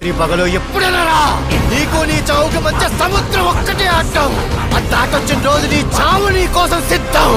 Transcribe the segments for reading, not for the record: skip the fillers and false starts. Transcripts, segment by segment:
పగలు ఎప్పుడైనా రా. నీకు నీ చావుకి మధ్య సముద్రం ఒక్కటే అడ్డం. ఆ దాటొచ్చిన రోజు నీ చావు నీ కోసం సిద్ధం.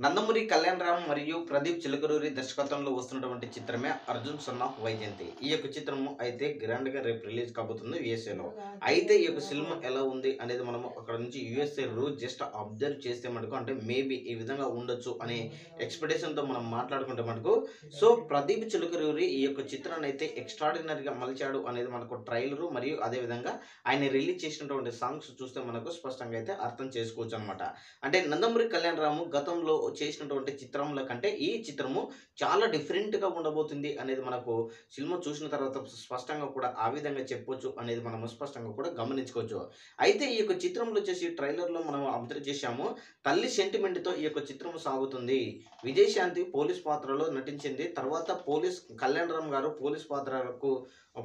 నందమూరి కళ్యాణ్ రామ్ మరియు ప్రదీప్ చిలకలూరి దర్శకత్వంలో వస్తున్నటువంటి చిత్రమే అర్జున్ సన్ ఆఫ్ వైజయంతి. ఈ యొక్క చిత్రము అయితే గ్రాండ్ గా రేపు రిలీజ్ కాబోతుంది యుఎస్ఏలో. అయితే ఈ యొక్క సినిమా ఎలా ఉంది అనేది మనం అక్కడ నుంచి యుఎస్ఏ రోజు జస్ట్ అబ్జర్వ్ చేస్తే మటుకు అంటే మేబీ ఈ విధంగా ఉండొచ్చు అనే ఎక్స్పెక్టేషన్ తో మనం మాట్లాడుకుంటే మటుకు సో ప్రదీప్ చిలకలూరి ఈ యొక్క చిత్రాన్ని అయితే ఎక్స్ట్రాడినరీగా మలిచాడు అనేది మనకు ట్రైలర్ మరియు అదే విధంగా ఆయన రిలీజ్ చేసినటువంటి సాంగ్స్ చూస్తే మనకు స్పష్టంగా అయితే అర్థం చేసుకోవచ్చు అనమాట. అంటే నందమూరి కళ్యాణ్ రాము గతంలో చేసినటువంటి చిత్రంలో కంటే ఈ చిత్రము చాలా డిఫరెంట్ గా ఉండబోతుంది అనేది మనకు సినిమా చూసిన తర్వాత స్పష్టంగా కూడా ఆ విధంగా చెప్పొచ్చు అనేది మనం స్పష్టంగా కూడా గమనించుకోవచ్చు. అయితే ఈ యొక్క చిత్రంలో వచ్చేసి ట్రైలర్ లో మనం అబ్జర్వ్ చేశాము, తల్లి సెంటిమెంట్ తో ఈ యొక్క చిత్రం సాగుతుంది. విజయశాంతి పోలీస్ పాత్రలో నటించింది. తర్వాత పోలీస్ కళ్యాణ్ రామ్ గారు పోలీస్ పాత్రకు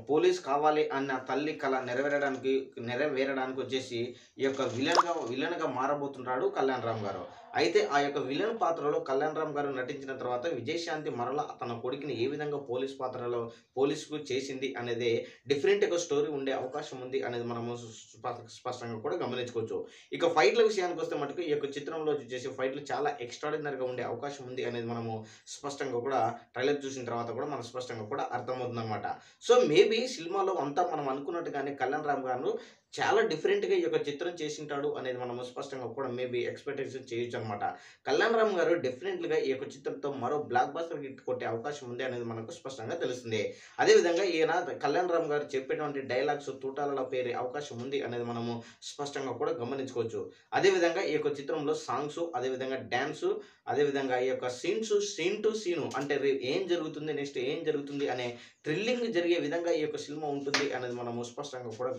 పోలీస్ కావాలి అన్న తల్లి కళ నెరవేరడానికి వచ్చేసి ఈ యొక్క విలన్ గా మారబోతున్నాడు కళ్యాణ్ రామ్ గారు. అయితే ఆ యొక్క విలన్ పాత్రలో కళ్యాణ్ రామ్ గారు నటించిన తర్వాత విజయశాంతి మరలా తన కొడుకుని ఏ విధంగా పోలీస్ పాత్రలో పోలీసుకు చేసింది అనేది డిఫరెంట్ గా స్టోరీ ఉండే అవకాశం ఉంది అనేది మనము స్పష్టంగా కూడా గమనించుకోవచ్చు. ఇక ఫైట్ల విషయానికి వస్తే మటుకు ఈ యొక్క చిత్రంలో చేసే ఫైట్లు చాలా ఎక్స్ట్రాడినరీగా ఉండే అవకాశం ఉంది అనేది మనము స్పష్టంగా కూడా ట్రైలర్ చూసిన తర్వాత కూడా మనం స్పష్టంగా కూడా అర్థమవుతుంది అనమాట. సో మేబీ సినిమాలో అంతా మనం అనుకున్నట్టుగానే కళ్యాణ్ రామ్ గారు చాలా డిఫరెంట్గా ఈ యొక్క చిత్రం చేసింటాడు అనేది మనం స్పష్టంగా కూడా మేబీ ఎక్స్పెక్టేషన్ చేయొచ్చు అనమాట. కళ్యాణ్ రామ్ గారు డెఫినెట్లీగా ఈ యొక్క చిత్రంతో మరో బ్లాక్ బస్టర్ హిట్ కొట్టే అవకాశం ఉంది అనేది మనకు స్పష్టంగా తెలుస్తుంది. అదేవిధంగా ఈయన కళ్యాణ్ రామ్ గారు చెప్పేటువంటి డైలాగ్స్ తూటాలలో పేరే అవకాశం ఉంది అనేది మనము స్పష్టంగా కూడా గమనించుకోవచ్చు. అదేవిధంగా ఈ యొక్క చిత్రంలో సాంగ్స్, అదేవిధంగా డ్యాన్స్, అదేవిధంగా ఈ యొక్క సీన్ టు సీను అంటే ఏం జరుగుతుంది నెక్స్ట్ ఏం జరుగుతుంది అనే థ్రిల్లింగ్ జరిగే విధంగా ఈ యొక్క సినిమా ఉంటుంది అనేది మనము స్పష్టంగా కూడా